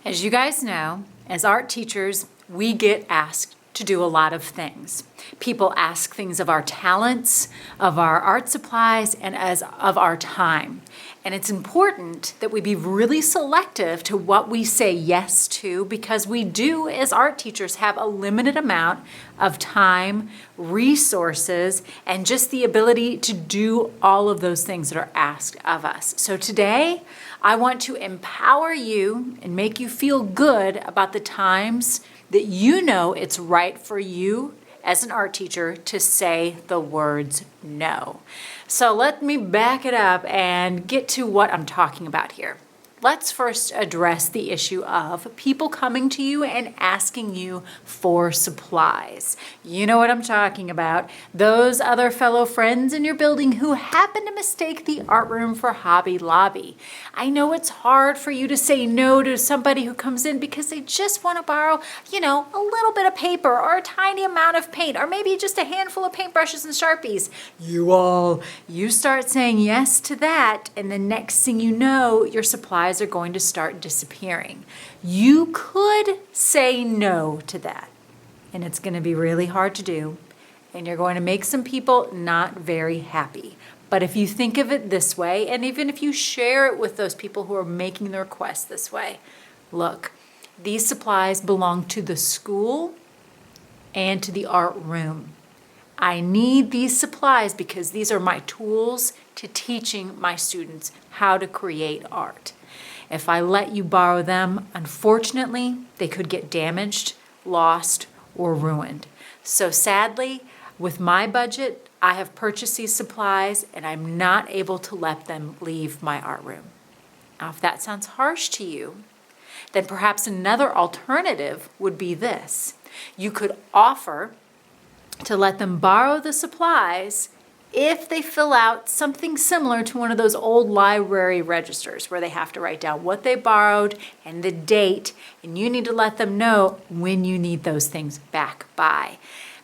As you guys know, as art teachers, we get asked to do a lot of things. People ask things of our talents, of our art supplies, and of our time. And it's important that we be really selective to what we say yes to, because we do, as art teachers, have a limited amount of time, resources, and just the ability to do all of those things that are asked of us. So today, I want to empower you and make you feel good about the times that you know it's right for you as an art teacher to say the words no. So let me back it up and get to what I'm talking about here. Let's first address the issue of people coming to you and asking you for supplies. You know what I'm talking about. Those other fellow friends in your building who happen to mistake the art room for Hobby Lobby. I know it's hard for you to say no to somebody who comes in because they just want to borrow, a little bit of paper or a tiny amount of paint, or maybe just a handful of paintbrushes and Sharpies. You start saying yes to that, and the next thing you know, your supplies are going to start disappearing. You could say no to that, and it's going to be really hard to do, and you're going to make some people not very happy. But if you think of it this way, and even if you share it with those people who are making the request this way, look, these supplies belong to the school and to the art room. I need these supplies because these are my tools to teaching my students how to create art. If I let you borrow them, unfortunately, they could get damaged, lost, or ruined. So sadly, with my budget, I have purchased these supplies and I'm not able to let them leave my art room. Now, if that sounds harsh to you, then perhaps another alternative would be this. You could offer to let them borrow the supplies if they fill out something similar to one of those old library registers where they have to write down what they borrowed and the date, and you need to let them know when you need those things back by.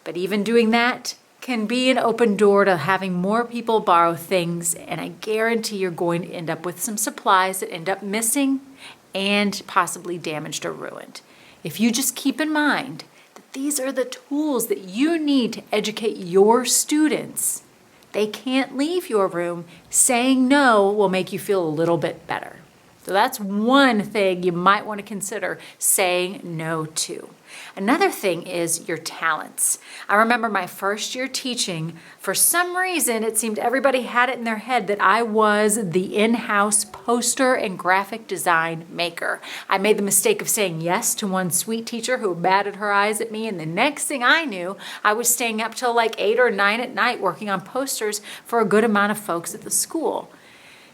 But even doing that can be an open door to having more people borrow things, and I guarantee you're going to end up with some supplies that end up missing and possibly damaged or ruined. If you just keep in mind that these are the tools that you need to educate your students, they can't leave your room. Saying no will make you feel a little bit better. So that's one thing you might want to consider saying no to. Another thing is your talents. I remember my first year teaching, for some reason it seemed everybody had it in their head that I was the in-house poster and graphic design maker. I made the mistake of saying yes to one sweet teacher who batted her eyes at me, and the next thing I knew, I was staying up till like 8 or 9 at night working on posters for a good amount of folks at the school.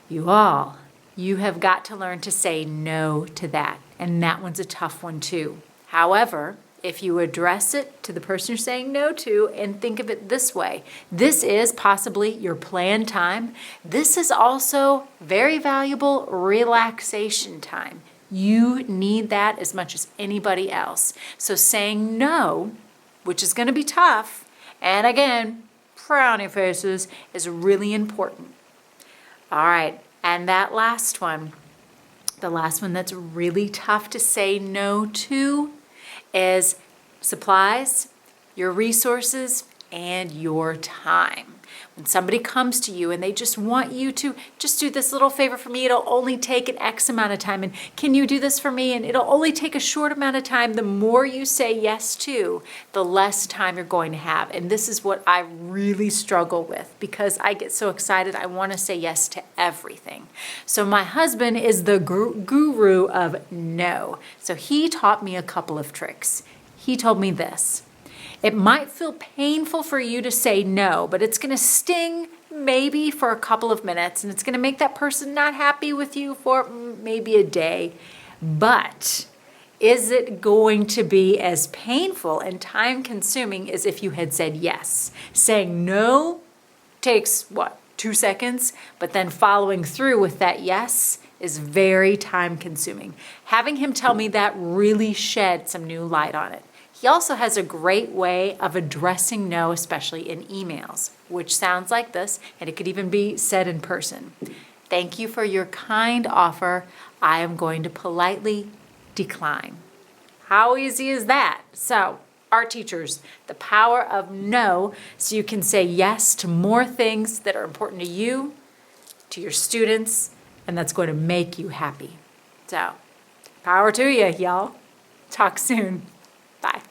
You have got to learn to say no to that, and that one's a tough one too. However, if you address it to the person you're saying no to and think of it this way, this is possibly your planned time. This is also very valuable relaxation time. You need that as much as anybody else. So saying no, which is going to be tough, and again, frowny faces, is really important. All right. And that last one, the last one that's really tough to say no to, is supplies, your resources, and your time. When somebody comes to you and they just want you to just do this little favor for me, it'll only take an X amount of time, and can you do this for me? And it'll only take a short amount of time. The more you say yes to, the less time you're going to have. And this is what I really struggle with because I get so excited. I want to say yes to everything. So my husband is the guru of no. So he taught me a couple of tricks. He told me this. It might feel painful for you to say no, but it's going to sting maybe for a couple of minutes, and it's going to make that person not happy with you for maybe a day. But is it going to be as painful and time-consuming as if you had said yes? Saying no takes, 2 seconds? But then following through with that yes is very time-consuming. Having him tell me that really shed some new light on it. He also has a great way of addressing no, especially in emails, which sounds like this, and it could even be said in person. Thank you for your kind offer. I am going to politely decline. How easy is that? So, art teachers, the power of no, so you can say yes to more things that are important to you, to your students, and that's going to make you happy. So, power to you, y'all. Talk soon. Bye.